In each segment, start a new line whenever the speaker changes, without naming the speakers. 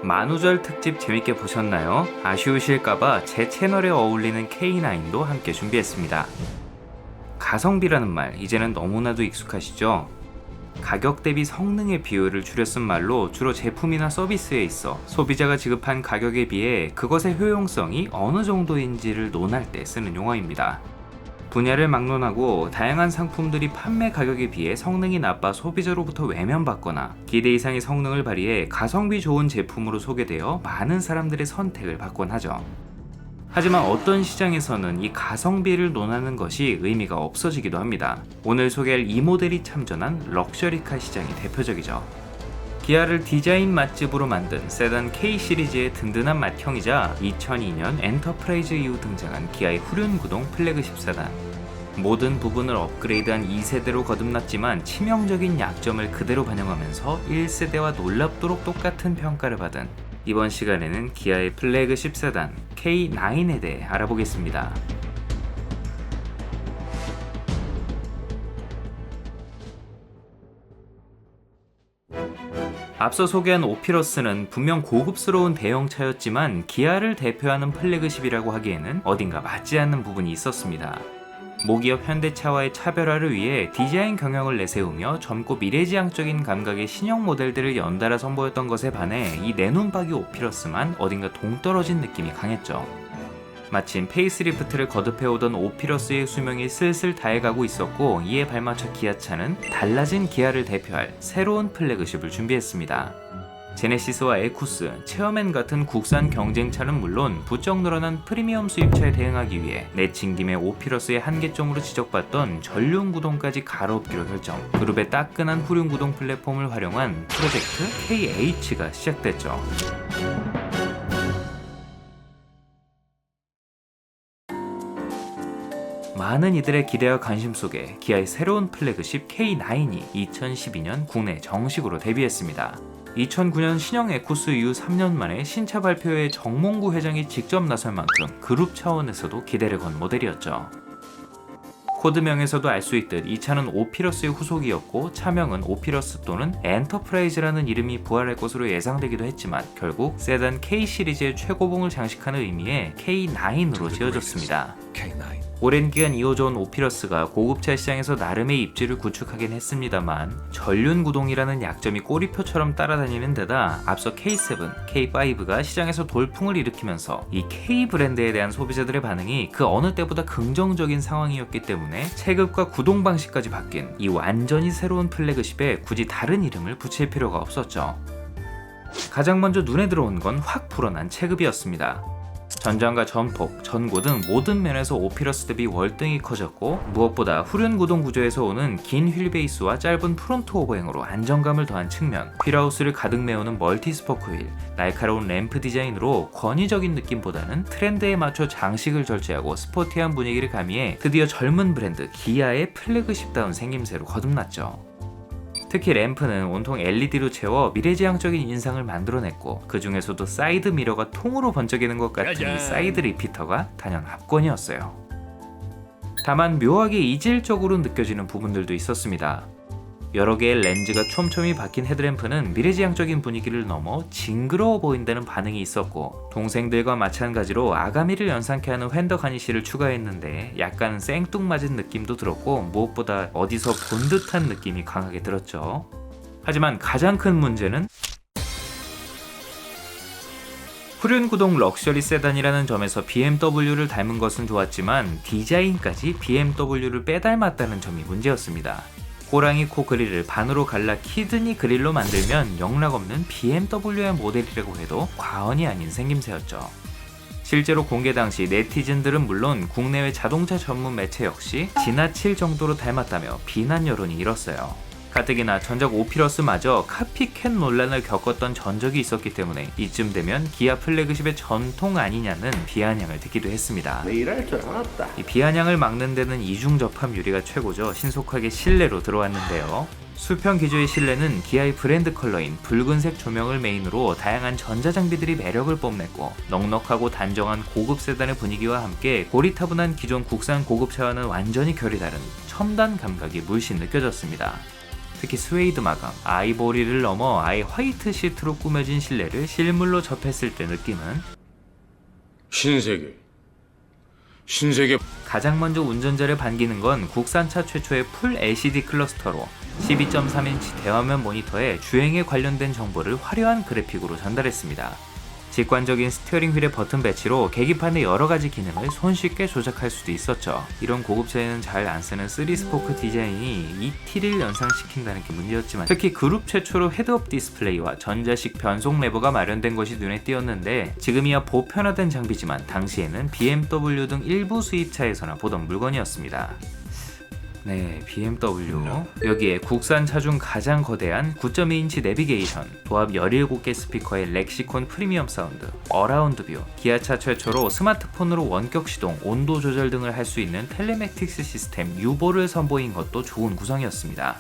만우절 특집 재밌게 보셨나요? 아쉬우실까봐 제 채널에 어울리는 K9도 함께 준비했습니다. 가성비라는 말 이제는 너무나도 익숙하시죠? 가격 대비 성능의 비율을 줄여 쓴 말로 주로 제품이나 서비스에 있어 소비자가 지급한 가격에 비해 그것의 효용성이 어느 정도인지를 논할 때 쓰는 용어입니다. 분야를 막론하고 다양한 상품들이 판매 가격에 비해 성능이 나빠 소비자로부터 외면받거나 기대 이상의 성능을 발휘해 가성비 좋은 제품으로 소개되어 많은 사람들의 선택을 받곤 하죠. 하지만 어떤 시장에서는 이 가성비를 논하는 것이 의미가 없어지기도 합니다. 오늘 소개할 이 모델이 참전한 럭셔리카 시장이 대표적이죠. 기아를 디자인 맛집으로 만든 세단 K 시리즈의 든든한 맏형이자 2002년 엔터프라이즈 이후 등장한 기아의 후륜구동 플래그십 세단. 모든 부분을 업그레이드한 2세대로 거듭났지만 치명적인 약점을 그대로 반영하면서 1세대와 놀랍도록 똑같은 평가를 받은 이번 시간에는 기아의 플래그십 세단 K9에 대해 알아보겠습니다. 앞서 소개한 오피러스는 분명 고급스러운 대형차였지만 기아를 대표하는 플래그십이라고 하기에는 어딘가 맞지 않는 부분이 있었습니다. 모기업 현대차와의 차별화를 위해 디자인 경영을 내세우며 젊고 미래지향적인 감각의 신형 모델들을 연달아 선보였던 것에 반해 이 내눈박이 오피러스만 어딘가 동떨어진 느낌이 강했죠. 마침 페이스리프트를 거듭해오던 오피러스의 수명이 슬슬 다해가고 있었고 이에 발맞춰 기아차는 달라진 기아를 대표할 새로운 플래그십을 준비했습니다. 제네시스와 에쿠스, 체어맨 같은 국산 경쟁차는 물론 부쩍 늘어난 프리미엄 수입차에 대응하기 위해 내친 김에 오피러스의 한계점으로 지적받던 전륜구동까지 가로엎기로 결정. 그룹의 따끈한 후륜구동 플랫폼을 활용한 프로젝트 KH가 시작됐죠. 많은 이들의 기대와 관심 속에 기아의 새로운 플래그십 K9이 2012년 국내에 정식으로 데뷔했습니다. 2009년 신형 에쿠스 이후 3년 만에 신차 발표회에 정몽구 회장이 직접 나설 만큼 그룹 차원에서도 기대를 건 모델이었죠. 코드명에서도 알 수 있듯 이 차는 오피러스의 후속이었고 차명은 오피러스 또는 엔터프라이즈라는 이름이 부활할 것으로 예상되기도 했지만 결국 세단 K 시리즈의 최고봉을 장식하는 의미의 K9으로 지어졌습니다. 오랜 기간 이어져온 오피러스가 고급차 시장에서 나름의 입지를 구축하긴 했습니다만 전륜구동이라는 약점이 꼬리표처럼 따라다니는 데다 앞서 K7, K5가 시장에서 돌풍을 일으키면서 이 K 브랜드에 대한 소비자들의 반응이 그 어느 때보다 긍정적인 상황이었기 때문에 체급과 구동 방식까지 바뀐 이 완전히 새로운 플래그십에 굳이 다른 이름을 붙일 필요가 없었죠. 가장 먼저 눈에 들어온 건 확 불어난 체급이었습니다. 전장과 전폭, 전고 등 모든 면에서 오피러스 대비 월등히 커졌고 무엇보다 후륜구동 구조에서 오는 긴 휠베이스와 짧은 프론트 오버행으로 안정감을 더한 측면, 휠하우스를 가득 메우는 멀티스포크 휠, 날카로운 램프 디자인으로 권위적인 느낌보다는 트렌드에 맞춰 장식을 절제하고 스포티한 분위기를 가미해 드디어 젊은 브랜드 기아의 플래그십다운 생김새로 거듭났죠. 특히 램프는 온통 LED로 채워 미래지향적인 인상을 만들어냈고 그 중에서도 사이드 미러가 통으로 번쩍이는 것 같은 이 사이드 리피터가 단연 압권이었어요. 다만 묘하게 이질적으로 느껴지는 부분들도 있었습니다. 여러 개의 렌즈가 촘촘히 박힌 헤드램프는 미래지향적인 분위기를 넘어 징그러워 보인다는 반응이 있었고 동생들과 마찬가지로 아가미를 연상케 하는 휀더 가니쉬를 추가했는데 약간 생뚱맞은 느낌도 들었고 무엇보다 어디서 본 듯한 느낌이 강하게 들었죠. 하지만 가장 큰 문제는 후륜구동 럭셔리 세단이라는 점에서 BMW를 닮은 것은 좋았지만 디자인까지 BMW를 빼닮았다는 점이 문제였습니다. 호랑이 코 그릴을 반으로 갈라 키드니 그릴로 만들면 영락없는 BMW의 모델이라고 해도 과언이 아닌 생김새였죠. 실제로 공개 당시 네티즌들은 물론 국내외 자동차 전문 매체 역시 지나칠 정도로 닮았다며 비난 여론이 일었어요. 가뜩이나 전작 오피러스마저 카피캣 논란을 겪었던 전적이 있었기 때문에 이쯤 되면 기아 플래그십의 전통 아니냐는 비아냥을 듣기도 했습니다.
일할 줄 알았다.
이 비아냥을 막는 데는 이중 접합 유리가 최고죠. 신속하게 실내로 들어왔는데요. 수평 기조의 실내는 기아의 브랜드 컬러인 붉은색 조명을 메인으로 다양한 전자장비들이 매력을 뽐냈고 넉넉하고 단정한 고급 세단의 분위기와 함께 고리타분한 기존 국산 고급차와는 완전히 결이 다른 첨단 감각이 물씬 느껴졌습니다. 특히 스웨이드 마감, 아이보리를 넘어 아예 화이트 시트로 꾸며진 실내를 실물로 접했을 때 느낌은
신세계
가장 먼저 운전자를 반기는 건 국산차 최초의 풀 LCD 클러스터로 12.3인치 대화면 모니터에 주행에 관련된 정보를 화려한 그래픽으로 전달했습니다. 직관적인 스티어링 휠의 버튼 배치로 계기판의 여러가지 기능을 손쉽게 조작할 수도 있었죠. 이런 고급차에는 잘 안 쓰는 3스포크 디자인이 이 티를 연상시킨다는 게 문제였지만, 특히 그룹 최초로 헤드업 디스플레이와 전자식 변속 레버가 마련된 것이 눈에 띄었는데, 지금이야 보편화된 장비지만 당시에는 BMW 등 일부 수입차에서나 보던 물건이었습니다. 네, BMW. 여기에 국산차 중 가장 거대한 9.2인치 내비게이션, 도합 17개 스피커의 렉시콘 프리미엄 사운드, 어라운드 뷰, 기아차 최초로 스마트폰으로 원격 시동, 온도 조절 등을 할 수 있는 텔레매틱스 시스템 유보를 선보인 것도 좋은 구성이었습니다.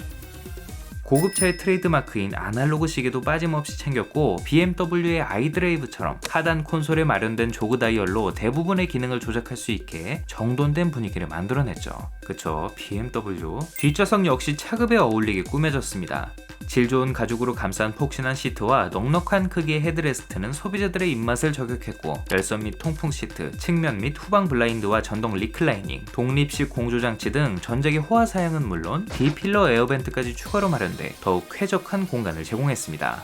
고급차의 트레이드마크인 아날로그 시계도 빠짐없이 챙겼고, BMW의 아이드라이브처럼 하단 콘솔에 마련된 조그 다이얼로 대부분의 기능을 조작할 수 있게 정돈된 분위기를 만들어냈죠. 그쵸, BMW. 뒷좌석 역시 차급에 어울리게 꾸며졌습니다. 질 좋은 가죽으로 감싼 폭신한 시트와 넉넉한 크기의 헤드레스트는 소비자들의 입맛을 저격했고, 열선 및 통풍 시트, 측면 및 후방 블라인드와 전동 리클라이닝, 독립식 공조장치 등 전작의 호화 사양은 물론 B필러 에어벤트까지 추가로 마련돼 더욱 쾌적한 공간을 제공했습니다.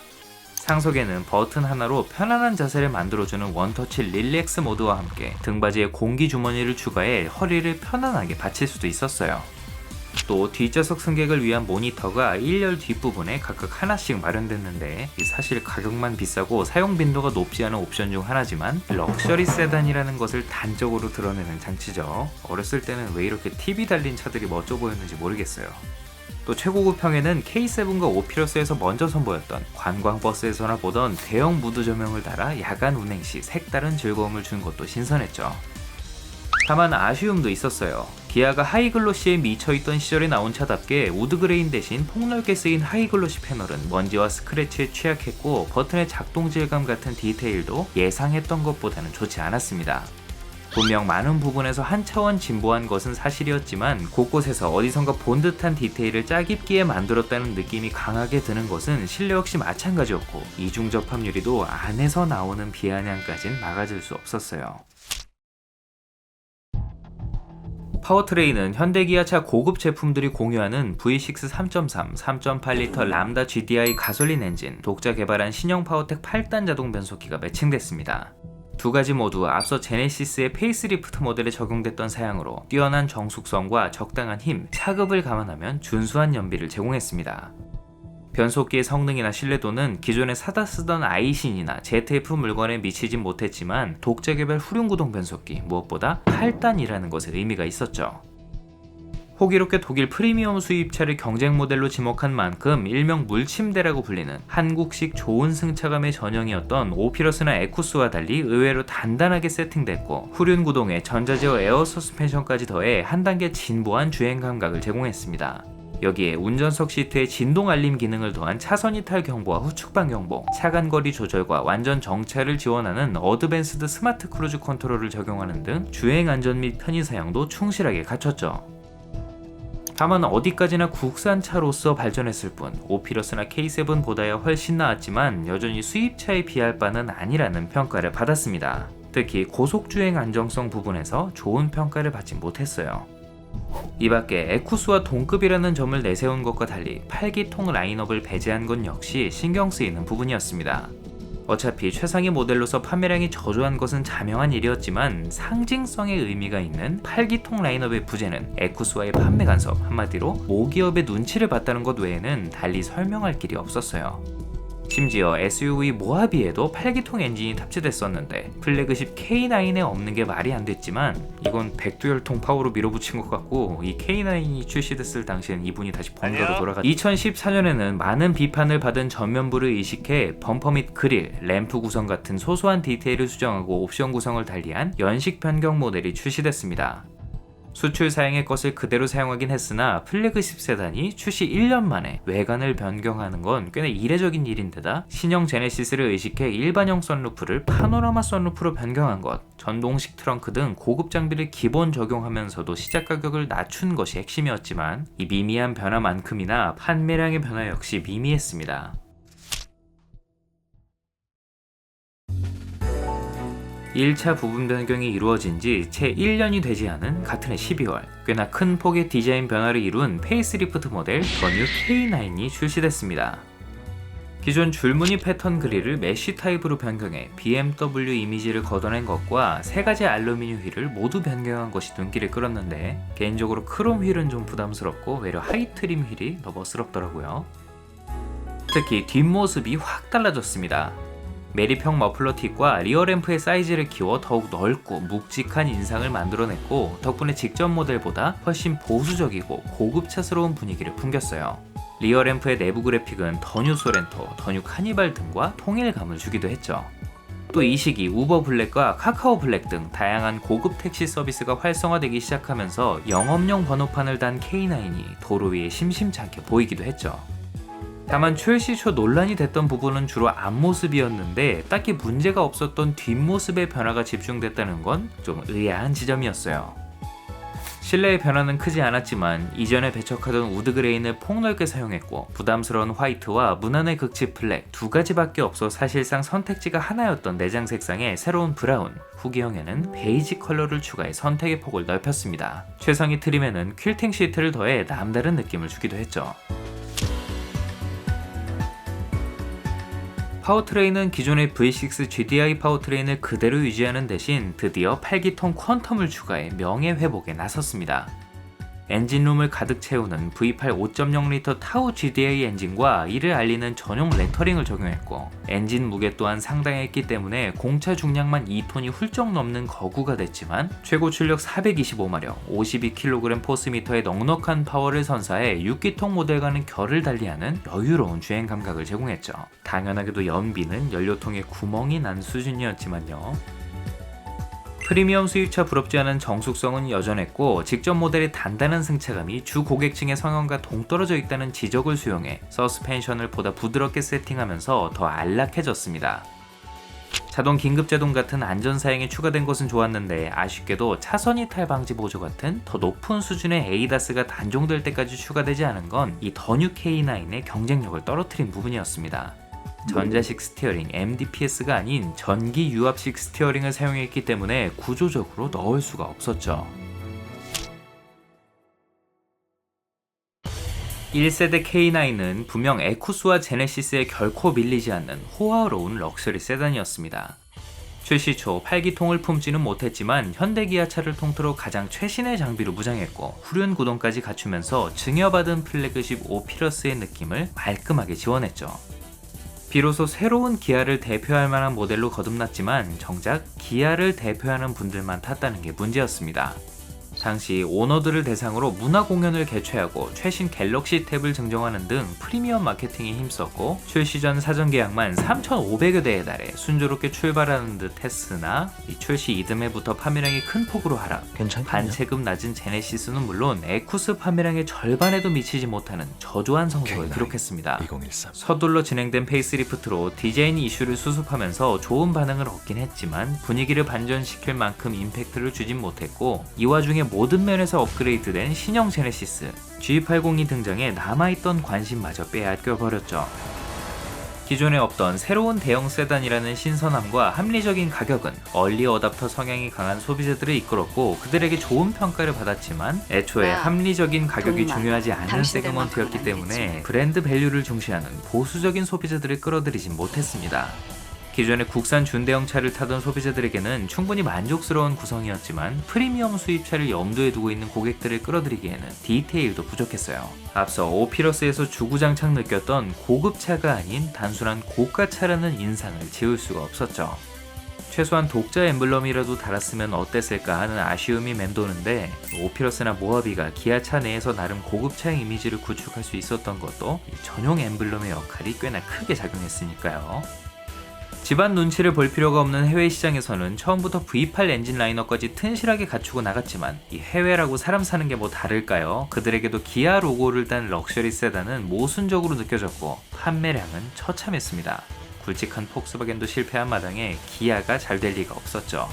상석에는 버튼 하나로 편안한 자세를 만들어주는 원터치 릴렉스 모드와 함께 등받이에 공기 주머니를 추가해 허리를 편안하게 받칠 수도 있었어요. 또 뒷좌석 승객을 위한 모니터가 1열 뒷부분에 각각 하나씩 마련됐는데, 사실 가격만 비싸고 사용 빈도가 높지 않은 옵션 중 하나지만 럭셔리 세단이라는 것을 단적으로 드러내는 장치죠. 어렸을 때는 왜 이렇게 TV 달린 차들이 멋져 보였는지 모르겠어요. 또 최고급형에는 K7과 오피러스에서 먼저 선보였던, 관광버스에서나 보던 대형 무드 조명을 달아 야간 운행 시 색다른 즐거움을 준 것도 신선했죠. 다만 아쉬움도 있었어요. 기아가 하이글로시에 미쳐있던 시절에 나온 차답게 우드그레인 대신 폭넓게 쓰인 하이글로시 패널은 먼지와 스크래치에 취약했고, 버튼의 작동 질감 같은 디테일도 예상했던 것보다는 좋지 않았습니다. 분명 많은 부분에서 한 차원 진보한 것은 사실이었지만, 곳곳에서 어디선가 본 듯한 디테일을 짜깁기에 만들었다는 느낌이 강하게 드는 것은 실내 역시 마찬가지였고, 이중 접합유리도 안에서 나오는 비아냥까진 막아줄 수 없었어요. 파워트레인은 현대기아차 고급 제품들이 공유하는 V6 3.3, 3.8L 람다 GDI 가솔린 엔진, 독자 개발한 신형 파워텍 8단 자동 변속기가 매칭됐습니다. 두 가지 모두 앞서 제네시스의 페이스리프트 모델에 적용됐던 사양으로 뛰어난 정숙성과 적당한 힘, 차급을 감안하면 준수한 연비를 제공했습니다. 변속기의 성능이나 신뢰도는 기존에 사다 쓰던 아이신이나 ZF 물건에 미치진 못했지만, 독자 개발 후륜 구동 변속기, 무엇보다 8단이라는 것에 의미가 있었죠. 호기롭게 독일 프리미엄 수입차를 경쟁 모델로 지목한 만큼 일명 물침대라고 불리는 한국식 좋은 승차감의 전형이었던 오피러스나 에쿠스와 달리 의외로 단단하게 세팅됐고, 후륜 구동에 전자제어 에어 서스펜션까지 더해 한 단계 진보한 주행 감각을 제공했습니다. 여기에 운전석 시트에 진동 알림 기능을 더한 차선 이탈 경보와 후측방 경보, 차간거리 조절과 완전 정차를 지원하는 어드밴스드 스마트 크루즈 컨트롤을 적용하는 등 주행 안전 및 편의 사양도 충실하게 갖췄죠. 다만 어디까지나 국산차로서 발전했을 뿐, 오피러스나 K7보다야 훨씬 나았지만 여전히 수입차에 비할 바는 아니라는 평가를 받았습니다. 특히 고속주행 안정성 부분에서 좋은 평가를 받지 못했어요. 이 밖에 에쿠스와 동급이라는 점을 내세운 것과 달리 8기통 라인업을 배제한 건 역시 신경 쓰이는 부분이었습니다. 어차피 최상위 모델로서 판매량이 저조한 것은 자명한 일이었지만, 상징성의 의미가 있는 8기통 라인업의 부재는 에쿠스와의 판매 간섭, 한마디로 모기업의 눈치를 봤다는 것 외에는 달리 설명할 길이 없었어요. 심지어 SUV 모하비에도 8기통 엔진이 탑재됐었는데, 플래그십 K9에 없는 게 말이 안 됐지만, 이건 백두혈통 파워로 밀어붙인 것 같고, 이 K9이 출시됐을 당시엔 이분이 다시 본가로 돌아갔죠. 2014년에는 많은 비판을 받은 전면부를 이식해 범퍼 및 그릴, 램프 구성 같은 소소한 디테일을 수정하고 옵션 구성을 달리한 연식 변경 모델이 출시됐습니다. 수출 사양의 것을 그대로 사용하긴 했으나 플래그십 세단이 출시 1년 만에 외관을 변경하는 건 꽤나 이례적인 일인데다 신형 제네시스를 의식해 일반형 썬루프를 파노라마 썬루프로 변경한 것, 전동식 트렁크 등 고급 장비를 기본 적용하면서도 시작 가격을 낮춘 것이 핵심이었지만 이 미미한 변화만큼이나 판매량의 변화 역시 미미했습니다. 1차 부분 변경이 이루어진 지 채 1년이 되지 않은 같은 해 12월, 꽤나 큰 폭의 디자인 변화를 이룬 페이스리프트 모델 더 뉴 K9이 출시됐습니다. 기존 줄무늬 패턴 그릴을 메쉬 타입으로 변경해 BMW 이미지를 걷어낸 것과 3가지 알루미늄 휠을 모두 변경한 것이 눈길을 끌었는데 개인적으로 크롬 휠은 좀 부담스럽고 외려 하이트림 휠이 더 멋스럽더라고요. 특히 뒷모습이 확 달라졌습니다. 메리평 머플러 팁과 리어램프의 사이즈를 키워 더욱 넓고 묵직한 인상을 만들어냈고 덕분에 직전 모델보다 훨씬 보수적이고 고급차스러운 분위기를 풍겼어요. 리어램프의 내부 그래픽은 더 뉴 소렌토, 더 뉴 카니발 등과 통일감을 주기도 했죠. 또 이 시기 우버 블랙과 카카오 블랙 등 다양한 고급 택시 서비스가 활성화되기 시작하면서 영업용 번호판을 단 K9이 도로 위에 심심찮게 보이기도 했죠. 다만 출시 초 논란이 됐던 부분은 주로 앞모습이었는데 딱히 문제가 없었던 뒷모습의 변화가 집중됐다는 건 좀 의아한 지점이었어요. 실내의 변화는 크지 않았지만 이전에 배척하던 우드 그레인을 폭넓게 사용했고 부담스러운 화이트와 무난의 극치 블랙 2가지밖에 없어 사실상 선택지가 하나였던 내장 색상의 새로운 브라운, 후기형에는 베이지 컬러를 추가해 선택의 폭을 넓혔습니다. 최상위 트림에는 퀼팅 시트를 더해 남다른 느낌을 주기도 했죠. 파워트레인은 기존의 V6 GDI 파워트레인을 그대로 유지하는 대신 드디어 8기통 퀀텀을 추가해 명예회복에 나섰습니다. 엔진룸을 가득 채우는 V8 5.0L 타우 GDI 엔진과 이를 알리는 전용 레터링을 적용했고 엔진 무게 또한 상당했기 때문에 공차 중량만 2톤이 훌쩍 넘는 거구가 됐지만 최고 출력 425마력, 52kg 포스미터의 넉넉한 파워를 선사해 6기통 모델과는 결을 달리하는 여유로운 주행 감각을 제공했죠. 당연하게도 연비는 연료통에 구멍이 난 수준이었지만요. 프리미엄 수입차 부럽지 않은 정숙성은 여전했고 직전 모델의 단단한 승차감이 주 고객층의 성향과 동떨어져 있다는 지적을 수용해 서스펜션을 보다 부드럽게 세팅하면서 더 안락해졌습니다. 자동 긴급제동 같은 안전사양이 추가된 것은 좋았는데 아쉽게도 차선 이탈 방지 보조 같은 더 높은 수준의 ADAS가 단종될 때까지 추가되지 않은 건 이 더 뉴 K9의 경쟁력을 떨어뜨린 부분이었습니다. 전자식 스티어링 MDPS가 아닌 전기 유압식 스티어링을 사용했기 때문에 구조적으로 넣을 수가 없었죠. 1세대 K9은 분명 에쿠스와 제네시스에 결코 밀리지 않는 호화로운 럭셔리 세단이었습니다. 출시 초 8기통을 품지는 못했지만 현대기아차를 통틀어 가장 최신의 장비로 무장했고 후륜 구동까지 갖추면서 증여받은 플래그십 오피러스의 느낌을 말끔하게 지원했죠. 비로소 새로운 기아를 대표할 만한 모델로 거듭났지만 정작 기아를 대표하는 분들만 탔다는 게 문제였습니다. 당시 오너들을 대상으로 문화 공연을 개최하고 최신 갤럭시 탭을 증정하는 등 프리미엄 마케팅에 힘썼고 출시 전 사전 계약만 3,500여 대에 달해 순조롭게 출발하는 듯 했으나 이 출시 이듬해부터 판매량이 큰 폭으로 하락, 반체급 낮은 제네시스는 물론 에쿠스 판매량의 절반에도 미치지 못하는 저조한 성적을
K9,
기록했습니다.
2013.
서둘러 진행된 페이스리프트로 디자인 이슈를 수습하면서 좋은 반응을 얻긴 했지만 분위기를 반전시킬 만큼 임팩트를 주진 못했고 이 와중에 모든 면에서 업그레이드된 신형 제네시스 G80이 등장해 남아있던 관심마저 빼앗겨버렸죠. 기존에 없던 새로운 대형 세단이라는 신선함과 합리적인 가격은 얼리 어답터 성향이 강한 소비자들을 이끌었고 그들에게 좋은 평가를 받았지만 애초에 합리적인 가격이 중요하지 않은 세그먼트였기 때문에 브랜드 밸류를 중시하는 보수적인 소비자들을 끌어들이진 못했습니다. 기존의 국산 준대형 차를 타던 소비자들에게는 충분히 만족스러운 구성이었지만 프리미엄 수입차를 염두에 두고 있는 고객들을 끌어들이기에는 디테일도 부족했어요. 앞서 오피러스에서 주구장창 느꼈던 고급차가 아닌 단순한 고가차라는 인상을 지울 수가 없었죠. 최소한 독자 엠블럼이라도 달았으면 어땠을까 하는 아쉬움이 맴도는데 오피러스나 모하비가 기아차 내에서 나름 고급차의 이미지를 구축할 수 있었던 것도 전용 엠블럼의 역할이 꽤나 크게 작용했으니까요. 집안 눈치를 볼 필요가 없는 해외 시장에서는 처음부터 V8 엔진 라인업까지 튼실하게 갖추고 나갔지만 이 해외라고 사람 사는 게 뭐 다를까요? 그들에게도 기아 로고를 딴 럭셔리 세단은 모순적으로 느껴졌고 판매량은 처참했습니다. 굵직한 폭스바겐도 실패한 마당에 기아가 잘 될 리가 없었죠.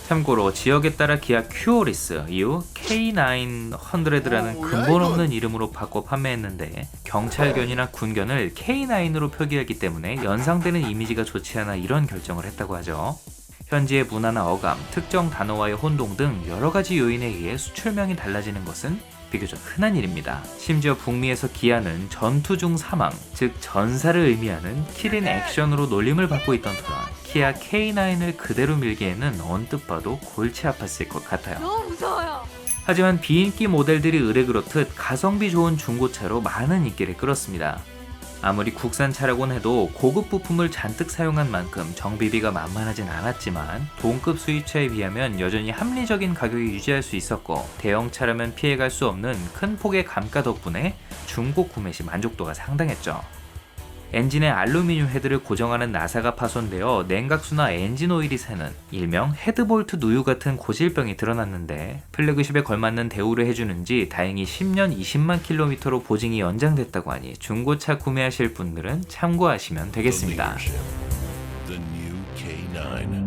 참고로 지역에 따라 기아 큐어리스 이후 K900라는 근본 없는 이름으로 바꿔 판매했는데 경찰견이나 군견을 K9으로 표기하기 때문에 연상되는 이미지가 좋지 않아 이런 결정을 했다고 하죠. 현지의 문화나 어감, 특정 단어와의 혼동 등 여러 가지 요인에 의해 수출명이 달라지는 것은 비교적 흔한 일입니다. 심지어 북미에서 기아는 전투 중 사망, 즉 전사를 의미하는 킬인 액션으로 놀림을 받고 있던 터라 기아 K9을 그대로 밀기에는 언뜻 봐도 골치 아팠을 것 같아요.
너무 무서워요.
하지만 비인기 모델들이 의뢰 그렇듯 가성비 좋은 중고차로 많은 인기를 끌었습니다. 아무리 국산차라곤 해도 고급 부품을 잔뜩 사용한 만큼 정비비가 만만하진 않았지만 동급 수입차에 비하면 여전히 합리적인 가격이 유지할 수 있었고 대형차라면 피해갈 수 없는 큰 폭의 감가 덕분에 중고 구매 시 만족도가 상당했죠. 엔진의 알루미늄 헤드를 고정하는 나사가 파손되어 냉각수나 엔진 오일이 새는 일명 헤드볼트 누유 같은 고질병이 드러났는데 플래그십에 걸맞는 대우를 해주는지 다행히 10년 20만 킬로미터로 보증이 연장됐다고 하니 중고차 구매하실 분들은 참고하시면 되겠습니다.
The new K9.